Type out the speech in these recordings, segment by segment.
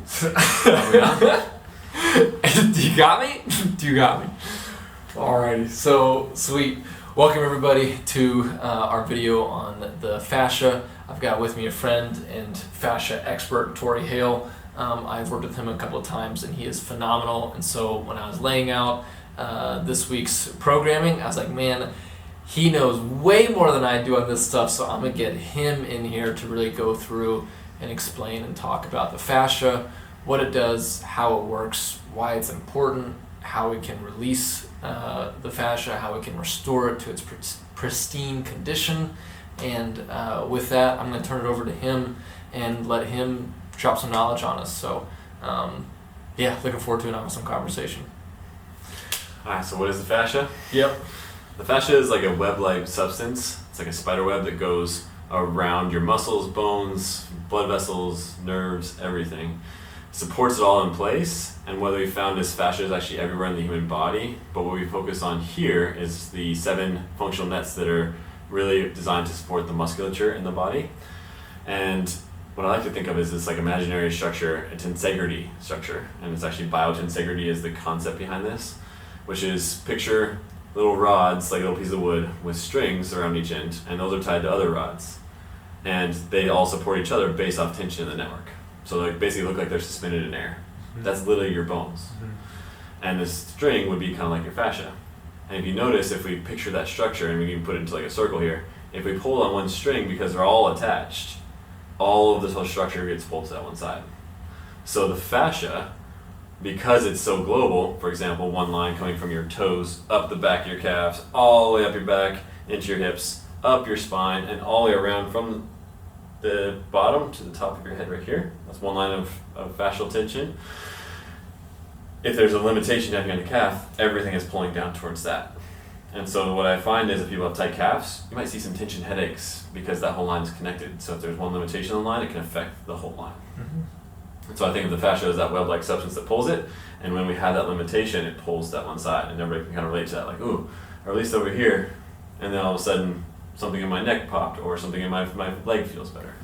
You got me? You got me. Alrighty, so sweet. Welcome everybody to our video on the fascia. I've got with me a friend and fascia expert, Tory Hale. I've worked with him a couple of times and he is phenomenal. And so when I was laying out this week's programming, I was like, man, he knows way more than I do on this stuff, so I'm gonna get him in here to really go through and explain and talk about the fascia, what it does, how it works, why it's important, how we can release the fascia, how we can restore it to its pristine condition. And with that, I'm going to turn it over to him and let him drop some knowledge on us. So yeah, looking forward to an awesome conversation. Alright, so what is the fascia? Yep. The fascia is like a web-like substance. It's like a spider web that goes around your muscles, bones, blood vessels, nerves, everything. Supports it all in place, and what we found is fascia is actually everywhere in the human body, but what we focus on here is the 7 functional nets that are really designed to support the musculature in the body. And what I like to think of is this like imaginary structure, a tensegrity structure, and it's actually biotensegrity is the concept behind this, which is picture little rods, like a little piece of wood with strings around each end, and those are tied to other rods, and they all support each other based off tension in the network. So like basically look like they're suspended in air. Mm-hmm. That's literally your bones. Mm-hmm. And this string would be kind of like your fascia. And if you notice, if we picture that structure, and we can put it into like a circle here, if we pull on one string because they're all attached, all of this whole structure gets pulled to that one side. So the fascia, because it's so global, for example, one line coming from your toes, up the back of your calves, all the way up your back, into your hips, up your spine, and all the way around from the bottom to the top of your head right here. That's one line of fascial tension. If there's a limitation down here in the calf, everything is pulling down towards that. And so what I find is if people have tight calves, you might see some tension headaches because that whole line is connected. So if there's one limitation on the line, it can affect the whole line. Mm-hmm. And so I think of the fascia as that web-like substance that pulls it, and when we have that limitation, it pulls that one side, and everybody can kind of relate to that, like, ooh, or at least over here, and then all of a sudden, something in my neck popped, or something in my leg feels better.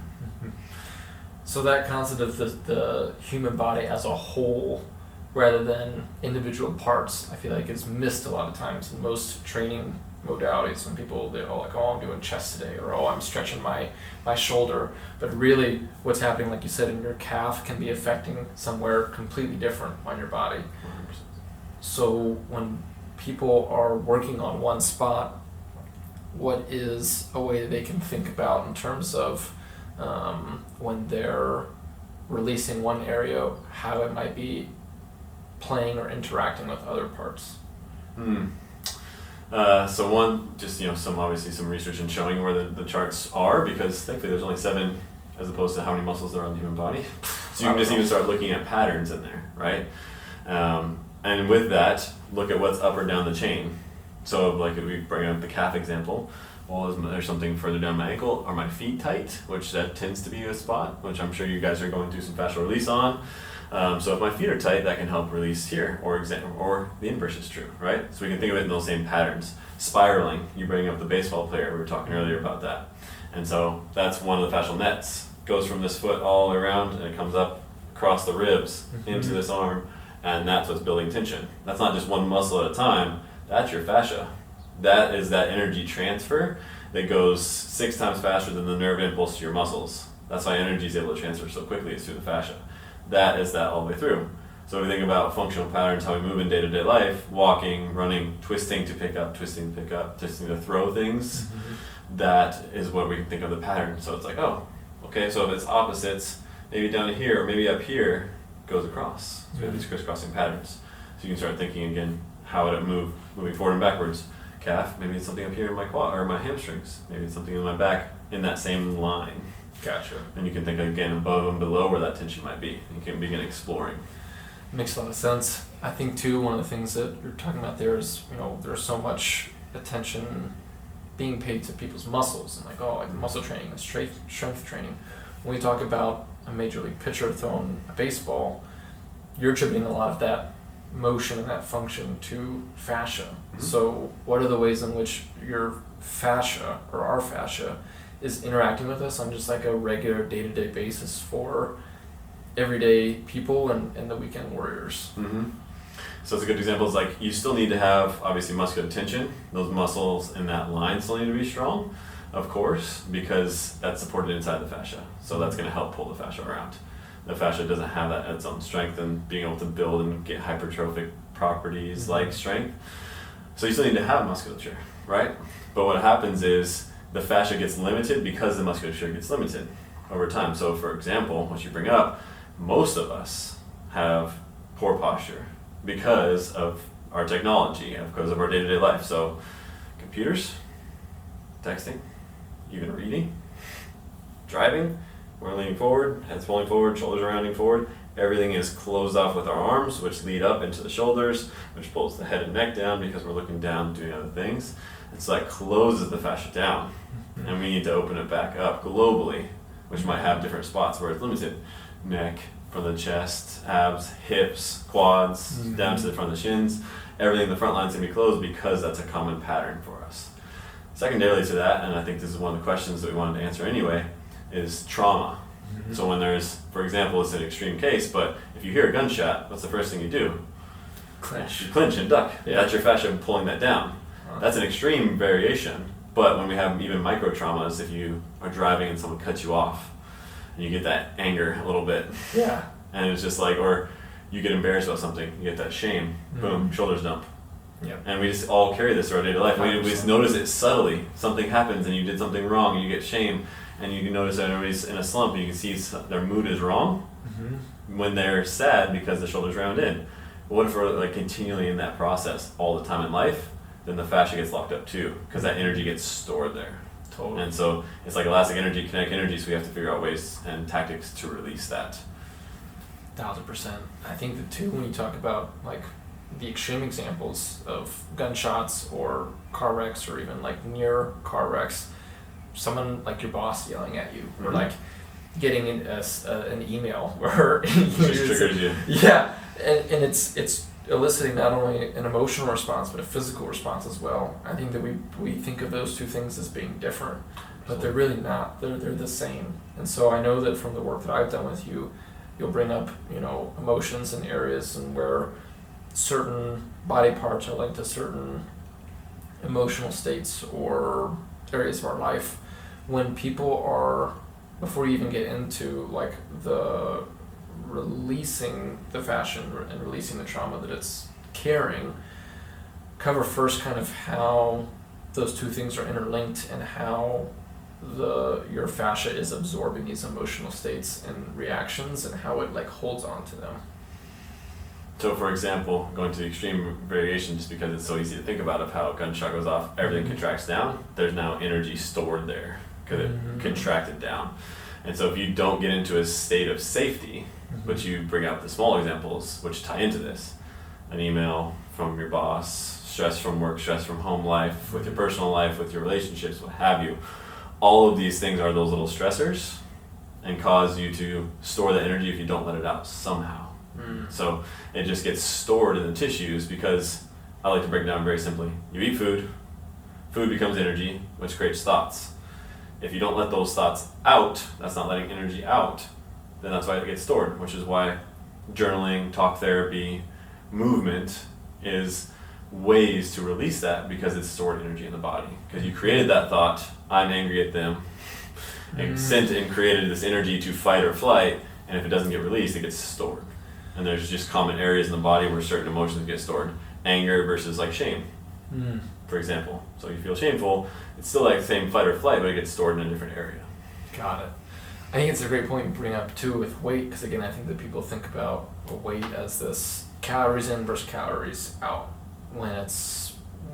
So that concept of the human body as a whole, rather than individual parts, I feel like is missed a lot of times in most training modalities. When people, they're like, oh, I'm doing chest today, or oh, I'm stretching my shoulder. But really, what's happening, like you said, in your calf can be affecting somewhere completely different on your body. 100%. So when people are working on one spot, what is a way that they can think about in terms of when they're releasing one area, how it might be playing or interacting with other parts? So one, just some research and showing where the charts are, because thankfully there's only 7 as opposed to how many muscles there are in the human body. So you can just even start looking at patterns in there, right? And with that, look at what's up or down the chain. So like if we bring up the calf example, well, is there something further down my ankle? Are my feet tight? Which that tends to be a spot, which I'm sure you guys are going through some fascial release on. So if my feet are tight, that can help release here, or the inverse is true, right? So we can think of it in those same patterns. Spiraling, you bring up the baseball player, we were talking earlier about that. And so that's one of the fascial nets. Goes from this foot all the way around, and it comes up across the ribs into this arm, and that's what's building tension. That's not just one muscle at a time, that's your fascia. That is that energy transfer that goes 6 times faster than the nerve impulse to your muscles. That's why energy is able to transfer so quickly, is through the fascia. That is that all the way through. So when we think about functional patterns, how we move in day-to-day life, walking, running, twisting to pick up, twisting to pick up, twisting to throw things, that is what we think of the pattern. So it's like, oh, okay, so if it's opposites, maybe down here or maybe up here goes across. So we have these crisscrossing patterns. So you can start thinking again, how would it move, moving forward and backwards? Calf, maybe it's something up here in my quad or my hamstrings. Maybe it's something in my back in that same line. Gotcha. And you can think again above and below where that tension might be. You can begin exploring. Makes a lot of sense. I think too, one of the things that you're talking about there is, there's so much attention being paid to people's muscles, and like, oh, like muscle training and strength training. When we talk about a major league pitcher throwing a baseball, you're attributing a lot of that motion and that function to fascia. Mm-hmm. So what are the ways in which your fascia, or our fascia, is interacting with us on just like a regular day-to-day basis for everyday people and the weekend warriors. Mm-hmm. So it's a good example. Is like you still need to have obviously muscular tension. Those muscles in that line still need to be strong, of course, because that's supported inside the fascia. So that's going to help pull the fascia around. The fascia doesn't have that its own strength and being able to build and get hypertrophic properties like strength. So you still need to have musculature, right? But what happens is the fascia gets limited because the musculature gets limited over time. So for example, what you bring up, most of us have poor posture because of our technology, because of our day-to-day life. So computers, texting, even reading, driving, we're leaning forward, heads falling forward, shoulders rounding forward. Everything is closed off with our arms, which lead up into the shoulders, which pulls the head and neck down because we're looking down doing other things. And so that closes the fascia down. And we need to open it back up globally, which might have different spots where it's limited. Neck, from the chest, abs, hips, quads, down to the front of the shins. Everything in the front line is going to be closed because that's a common pattern for us. Secondarily to that, and I think this is one of the questions that we wanted to answer anyway, is trauma. So when there's, for example, it's an extreme case, but if you hear a gunshot, what's the first thing you do? Clinch. You clinch and duck. Yeah. That's your fascia pulling that down. That's an extreme variation. But when we have even micro traumas, if you are driving and someone cuts you off, and you get that anger a little bit, Yeah. and it's just like, or you get embarrassed about something, you get that shame, boom, shoulders dump. Yep. And we just all carry this through our daily life. We 100%. just notice it subtly. Something happens and you did something wrong and you get shame. And you can notice that everybody's in a slump and you can see their mood is wrong when they're sad because the shoulders round in. But what if we're like continually in that process all the time in life? Then the fascia gets locked up too because that energy gets stored there. Totally. And so it's like elastic energy, kinetic energy, so we have to figure out ways and tactics to release that. 1000%. I think that too, when you talk about like the extreme examples of gunshots or car wrecks or even like near car wrecks, someone like your boss yelling at you or like getting an email where Just triggers you. Yeah, and it's eliciting not only an emotional response but a physical response as well. I think that we think of those two things as being different, but they're really not. They're the same. And so I know that from the work that I've done with you, you'll bring up, you know, emotions in areas and where certain body parts are linked to certain emotional states or areas of our life. When people are, before you even get into like the releasing the fascia and releasing the trauma that it's carrying, cover first kind of how those two things are interlinked and how your fascia is absorbing these emotional states and reactions and how it like holds on to them. So for example, going to the extreme variation just because it's so easy to think about of how a gunshot goes off, everything contracts down, there's now energy stored there because it contracted down. And so if you don't get into a state of safety, but you bring out the small examples which tie into this, an email from your boss, stress from work, stress from home life, with your personal life, with your relationships, what have you, all of these things are those little stressors and cause you to store the energy if you don't let it out somehow. So it just gets stored in the tissues because I like to break it down very simply. You eat food, food becomes energy, which creates thoughts. If you don't let those thoughts out, that's not letting energy out, then that's why it gets stored, which is why journaling, talk therapy, movement is ways to release that because it's stored energy in the body. Because you created that thought, I'm angry at them, and sent and created this energy to fight or flight, and if it doesn't get released, it gets stored. And there's just common areas in the body where certain emotions get stored. Anger versus like shame, for example. So you feel shameful, it's still like the same fight or flight, but it gets stored in a different area. Got it. I think it's a great point you bring up too with weight, because again, I think that people think about weight as this calories in versus calories out, when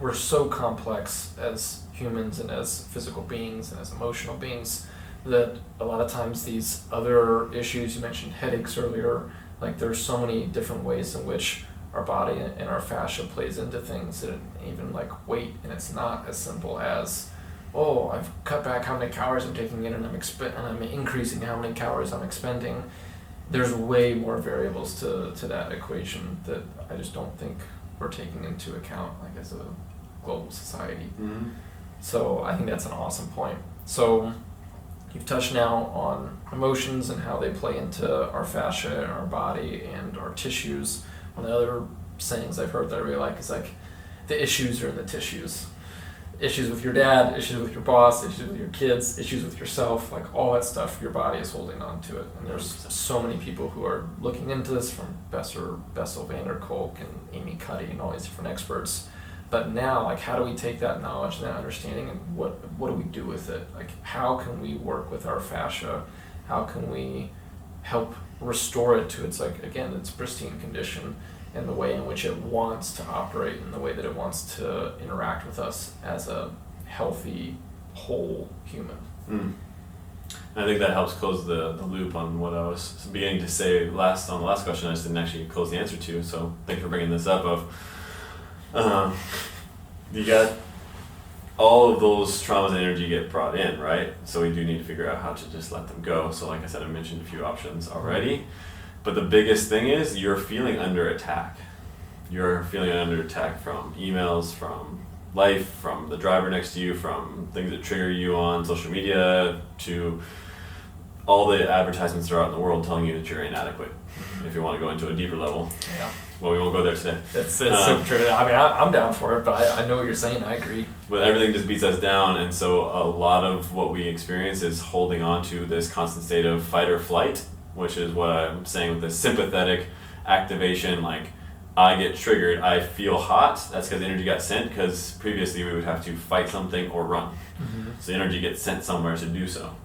we're so complex as humans and as physical beings and as emotional beings that a lot of times these other issues, you mentioned headaches earlier, like there's so many different ways in which our body and our fascia plays into things, that even like weight, and it's not as simple as, oh, I've cut back how many calories I'm taking in and I'm increasing how many calories I'm expending. There's way more variables to that equation that I just don't think we're taking into account like as a global society. So I think that's an awesome point. So You've touched now on emotions and how they play into our fascia and our body and our tissues. One of the other sayings I've heard that I really like is like, the issues are in the tissues. Issues with your dad, issues with your boss, issues with your kids, issues with yourself, like all that stuff, your body is holding on to it. And there's so many people who are looking into this, from Bessel van der Kolk and Amy Cuddy and all these different experts. But now, like, how do we take that knowledge and that understanding, and what do we do with it? Like, how can we work with our fascia? How can we help restore it to its, like, again, its pristine condition, and the way in which it wants to operate, and the way that it wants to interact with us as a healthy, whole human. I think that helps close the loop on what I was beginning to say on the last question. I just didn't actually close the answer to, so thank you for bringing this up. You got all of those traumas and energy get brought in, right? So we do need to figure out how to just let them go. So like I said, I mentioned a few options already. But the biggest thing is you're feeling under attack. You're feeling under attack from emails, from life, from the driver next to you, from things that trigger you on social media, to all the advertisements that are out in the world telling you that you're inadequate. If you want to go into a deeper level. Yeah. Well, we won't go there today. It's so true. I mean, I'm down for it, but I know what you're saying. I agree. But everything just beats us down, and so a lot of what we experience is holding on to this constant state of fight or flight, which is what I'm saying with the sympathetic activation. Like, I get triggered, I feel hot, that's because the energy got sent, because previously we would have to fight something or run. So the energy gets sent somewhere to do so.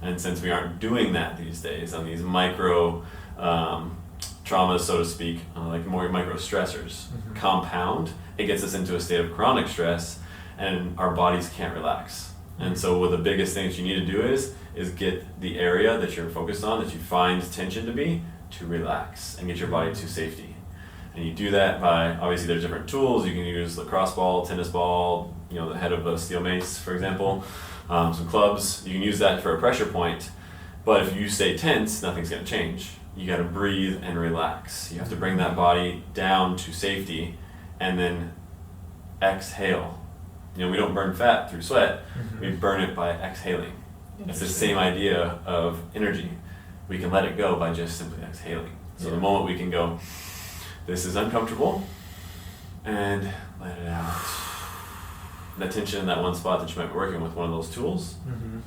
And since we aren't doing that these days on these micro traumas, so to speak, like more micro stressors, compound, it gets us into a state of chronic stress, and our bodies can't relax. And so what the biggest thing that you need to do is get the area that you're focused on, that you find tension to be, to relax and get your body to safety. And you do that by, obviously there's different tools. You can use lacrosse ball, tennis ball, the head of a steel mace, for example, some clubs. You can use that for a pressure point. But if you stay tense, nothing's going to change. You got to breathe and relax. You have to bring that body down to safety, and then exhale. We don't burn fat through sweat. We burn it by exhaling. It's the same idea of energy. We can let it go by just simply exhaling. So the moment we can go, this is uncomfortable, and let it out. The tension in that one spot that you might be working with, one of those tools,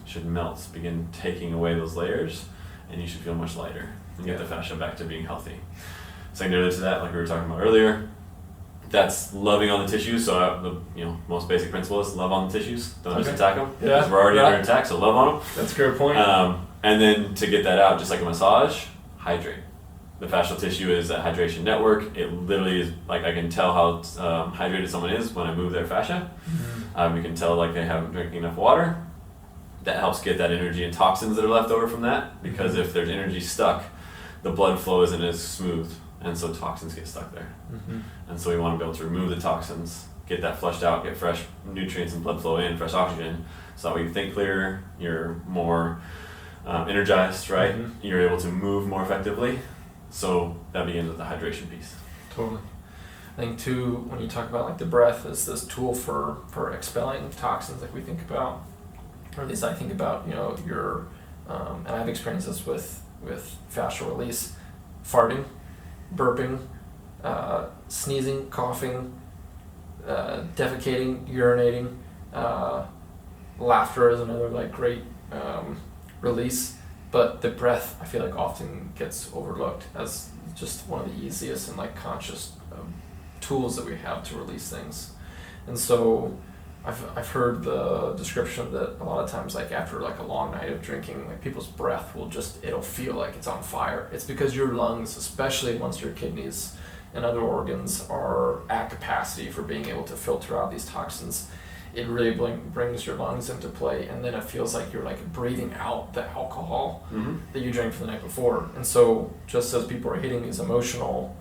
should melt, begin taking away those layers, and you should feel much lighter and get the fascia back to being healthy. Secondary to that, like we were talking about earlier, that's loving on the tissues. So the most basic principle is love on the tissues. Don't just attack them, because we're already under attack. So love on them. That's a great point. And then to get that out, just like a massage, hydrate. The fascial tissue is a hydration network. It literally is, like, I can tell how hydrated someone is when I move their fascia. You can tell like they haven't drinking enough water. That helps get that energy and toxins that are left over from that, because if there's energy stuck, the blood flow isn't as smooth, and so toxins get stuck there. And so we want to be able to remove the toxins, get that flushed out, get fresh nutrients and blood flow in, fresh oxygen, so that way you think clearer, you're more energized, right? You're able to move more effectively. So that begins with the hydration piece. Totally. I think too, when you talk about like the breath as this tool for expelling toxins, like we think about, or at least I think about, your, and I've experienced this with fascial release, farting, burping, sneezing, coughing, defecating, urinating, laughter is another like great release. But the breath, I feel like, often gets overlooked as just one of the easiest and like conscious tools that we have to release things. And so I've heard the description that a lot of times, like after like a long night of drinking, like people's breath it'll feel like it's on fire. It's because your lungs, especially once your kidneys and other organs are at capacity for being able to filter out these toxins, it really brings your lungs into play, and then it feels like you're like breathing out the alcohol that you drank from the night before. And so just as people are hitting these emotional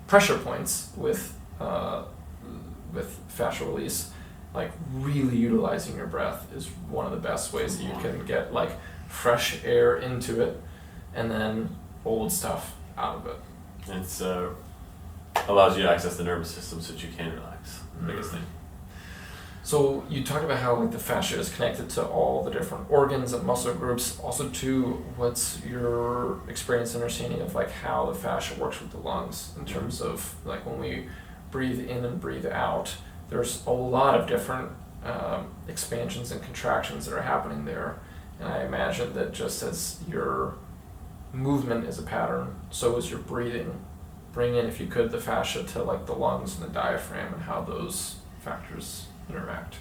pressure points with fascial release, like really utilizing your breath is one of the best ways that you can get like fresh air into it and then old stuff out of it. It's allows you to access the nervous system so that you can relax. The biggest thing. So you talked about how like the fascia is connected to all the different organs and muscle groups. Also, too, what's your experience and understanding of like how the fascia works with the lungs in terms of like when we breathe in and breathe out? There's a lot of different expansions and contractions that are happening there, and I imagine that just as your movement is a pattern, so is your breathing. Bring in, if you could, the fascia to like the lungs and the diaphragm and how those factors interact.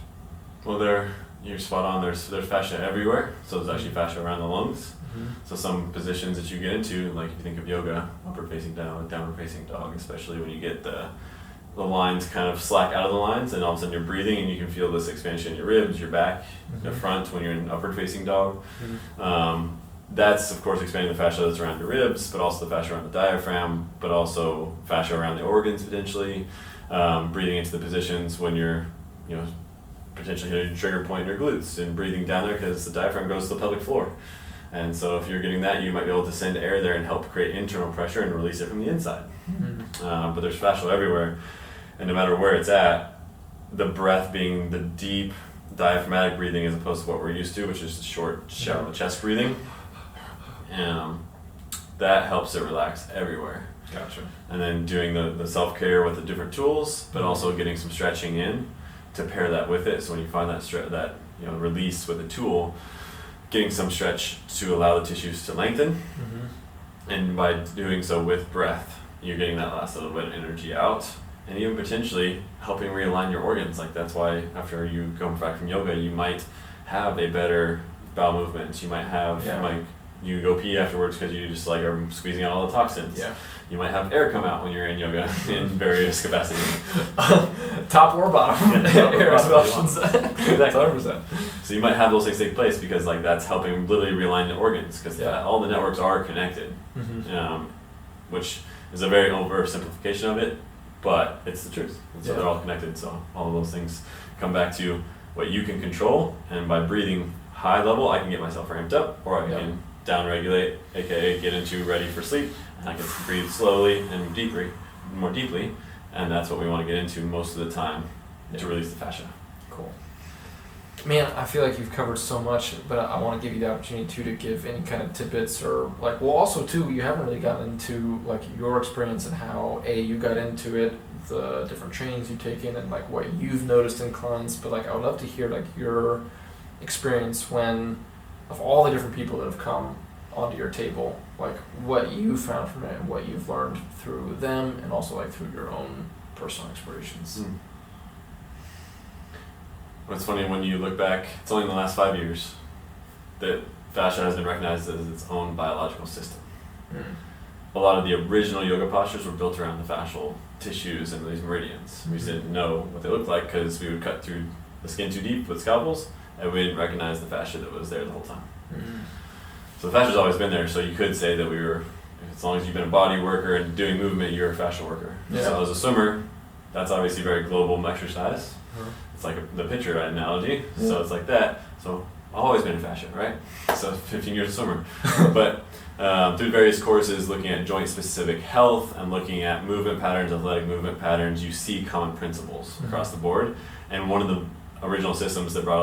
Well, you're spot on. There's fascia everywhere, so there's actually fascia around the lungs. Mm-hmm. So some positions that you get into, like if you think of yoga, upward facing down, downward facing dog, especially when you get the lines kind of slack out of the lines, and all of a sudden you're breathing and you can feel this expansion in your ribs, your back, Mm-hmm. the front when you're in upward facing dog. Mm-hmm. That's of course expanding the fascia that's around your ribs, but also the fascia around the diaphragm, but also fascia around the organs potentially. Breathing into the positions when you're, potentially hitting a trigger point in your glutes and breathing down there because the diaphragm goes to the pelvic floor. And so if you're getting that, you might be able to send air there and help create internal pressure and release it from the inside. Mm-hmm. But there's fascia everywhere, and no matter where it's at, the breath being the deep diaphragmatic breathing as opposed to what we're used to, which is the short, shallow chest breathing, that helps it relax everywhere. Gotcha. And then doing the self-care with the different tools, but also getting some stretching in to pair that with it. So when you find that release with the tool, getting some stretch to allow the tissues to lengthen. Mm-hmm. And by doing so with breath, you're getting that last little bit of energy out, and even potentially helping realign your organs. Like that's why after you come back from yoga, you might have a better bowel movement. You might have you go pee afterwards because you just like are squeezing out all the toxins. Yeah. You might have air come out when you're in yoga in various capacities. Top or bottom. Top or Air bottom. options. Exactly. 100%. So you might have those things take place because like that's helping literally realign the organs because all the networks are connected, Mm-hmm. Which is a very oversimplification of it, but it's the truth. And so they're all connected. So all of those things come back to what you can control, and by breathing high level, I can get myself ramped up, or I can down regulate, aka get into ready for sleep, and I can breathe slowly and more deeply, and that's what we want to get into most of the time to release the fascia. Cool. Man, I feel like you've covered so much, but I want to give you the opportunity too to give any kind of tidbits or like, well, also too, you haven't really gotten into like your experience and how you got into it, the different trainings you've taken, and like what you've noticed in clients. But like, I would love to hear like your experience when, of all the different people that have come onto your table, like what you found from it and what you've learned through them, and also like through your own personal explorations. Well, it's funny when you look back, it's only in the last 5 years that fascia has been recognized as its own biological system. A lot of the original yoga postures were built around the fascial tissues and these meridians. We just didn't know what they looked like because we would cut through the skin too deep with scalpels, and we didn't recognize the fascia that was there the whole time. So the fascia's always been there, so you could say that we were, as long as you've been a body worker and doing movement, you're a fascial worker. So as a swimmer, that's obviously very global exercise. It's like the pitcher analogy, so it's like that. So I've always been in fascia, right? So 15 years a swimmer. But through various courses looking at joint specific health and looking at movement patterns, athletic movement patterns, you see common principles across the board. And one of the original systems that brought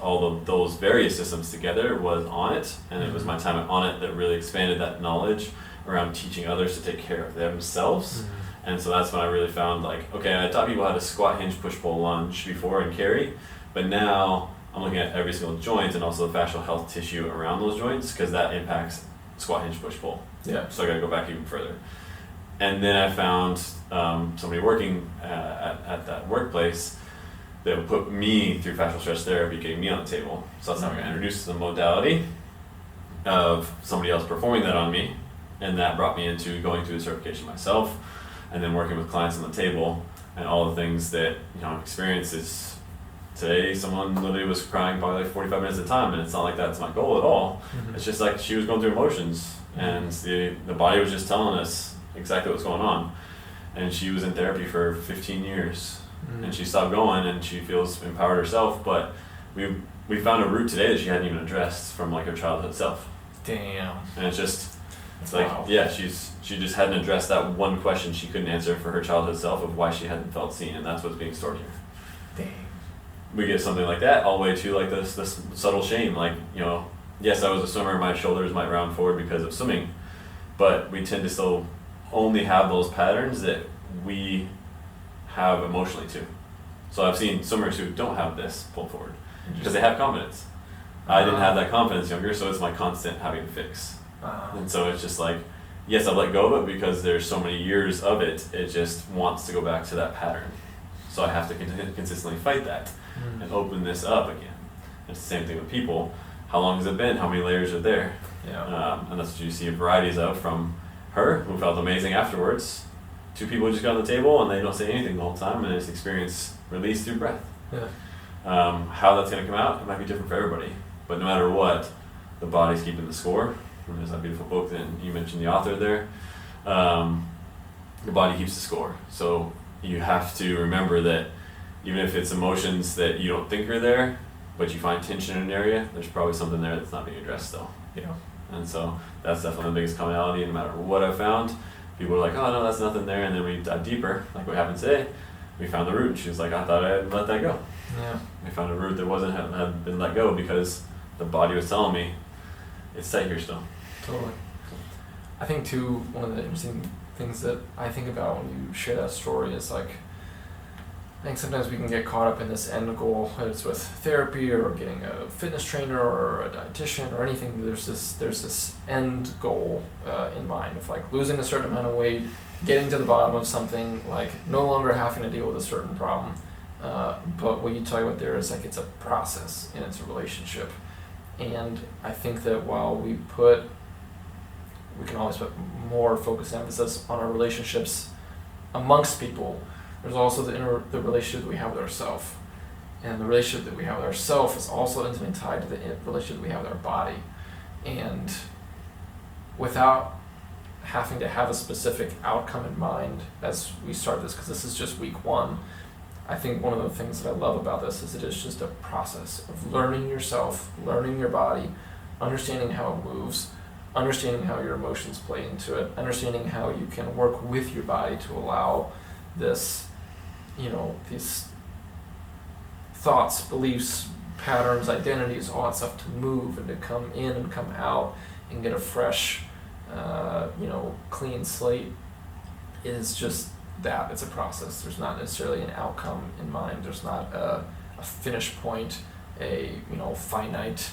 all of those various systems together was Onnit, and it was my time at Onnit that really expanded that knowledge around teaching others to take care of themselves. And so that's when I really found like, okay, I taught people how to squat, hinge, push, pull, lunge before and carry, but now I'm looking at every single joint and also the fascial health tissue around those joints because that impacts squat, hinge, push, pull. So I got to go back even further. And then I found somebody working at that workplace that would put me through fascial stretch therapy, getting me on the table. So that's how I got introduced to the modality of somebody else performing that on me, and that brought me into going through the certification myself, and then working with clients on the table, and all the things that experiences. Today, someone literally was crying probably like 45 minutes at a time, and it's not like that's my goal at all. It's just like she was going through emotions, and the body was just telling us exactly what's going on. And she was in therapy for 15 years, and she stopped going, and she feels empowered herself. But we found a root today that she hadn't even addressed from like her childhood self. Damn. And it's like she just hadn't addressed that one question she couldn't answer for her childhood self of why she hadn't felt seen, and that's what's being stored here. Dang. we get something like that all the way to like this subtle shame, like, you know, yes, I was a swimmer, my shoulders might round forward because of swimming, but we tend to still only have those patterns that we have emotionally too. So I've seen swimmers who don't have this pull forward because they have confidence. I didn't have that confidence younger, so it's my constant having to fix. And so it's just like, yes, I've let go of it because there's so many years of it, it just wants to go back to that pattern. So I have to consistently fight that and open this up again. It's the same thing with people. How long has it been? How many layers are there? Yeah. And that's what you see varieties of, from her, who felt amazing afterwards, to people who just got on the table and they don't say anything the whole time and just experience release through breath. Yeah. How that's going to come out, it might be different for everybody. But no matter what, the body's keeping the score. And there's that beautiful book that you mentioned, the author there. The body keeps the score. So you have to remember that even if it's emotions that you don't think are there, but you find tension in an area, there's probably something there that's not being addressed still. Yeah. And so that's definitely the biggest commonality. No matter what I found, people are like, oh no, that's nothing there. And then we dive deeper, like what happened today. We found the root. She was like, I thought I had let that go. Yeah. We found a root that had been let go because the body was telling me it's tight here still. Totally. I think too, one of the interesting things that I think about when you share that story is like, I think sometimes we can get caught up in this end goal, whether it's with therapy or getting a fitness trainer or a dietitian or anything. There's this end goal in mind of like losing a certain amount of weight, getting to the bottom of something, like no longer having to deal with a certain problem. But what you talk about there is like it's a process and it's a relationship. And I think that while we can always put more focus and emphasis on our relationships amongst people, there's also the relationship that we have with ourselves. And the relationship that we have with ourselves is also intimately tied to the relationship that we have with our body. And without having to have a specific outcome in mind as we start this, because this is just week one, I think one of the things that I love about this is it is just a process of learning yourself, learning your body, understanding how it moves, understanding how your emotions play into it, understanding how you can work with your body to allow this, these thoughts, beliefs, patterns, identities, all that stuff to move and to come in and come out and get a fresh, clean slate. Is just that. It's a process. There's not necessarily an outcome in mind. There's not a finish point, a finite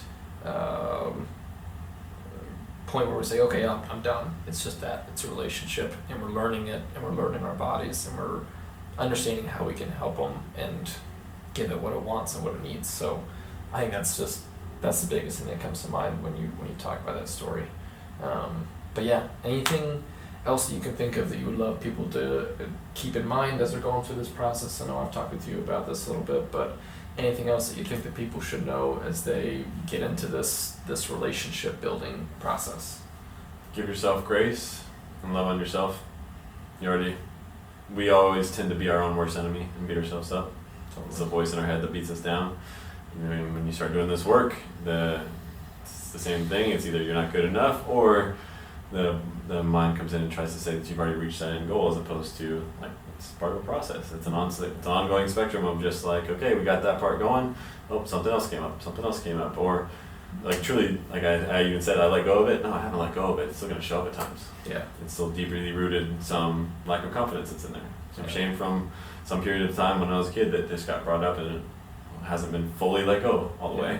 point where we say, okay, I'm done. It's just that. It's a relationship, and we're learning it, and we're learning our bodies, and we're understanding how we can help them and give it what it wants and what it needs. So I think that's the biggest thing that comes to mind when you talk about that story. But yeah, anything else that you can think of that you would love people to keep in mind as they're going through this process? I know I've talked with you about this a little bit, but anything else that you think that people should know as they get into this relationship building process? Give yourself grace and love on yourself. We always tend to be our own worst enemy and beat ourselves up. Totally. It's the voice in our head that beats us down. And when you start doing this work, it's the same thing. It's either you're not good enough, or the mind comes in and tries to say that you've already reached that end goal, as opposed to like it's part of a process. It's an ongoing spectrum of just like, okay, we got that part going. Oh, something else came up, or like truly, like I even said, I let go of it. No, I haven't let go of it. It's still going to show up at times. Yeah, it's still deeply rooted. Some lack of confidence that's in there. Some shame from some period of time when I was a kid that just got brought up and it hasn't been fully let go all the way.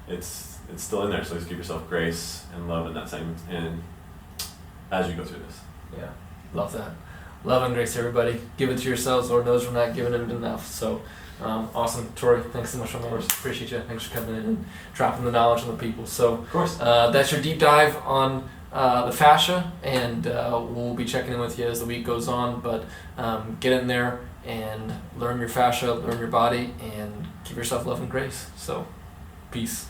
It's still in there. So just give yourself grace and love in that same and as you go through this. Yeah, love that. Love and grace, everybody. Give it to yourselves. Lord knows we're not giving it enough. So, awesome. Tory, thanks so much for that. Appreciate you. Thanks for coming in and dropping the knowledge on the people. So, of course. That's your deep dive on the fascia, and we'll be checking in with you as the week goes on. But get in there and learn your fascia, learn your body, and give yourself love and grace. So, peace.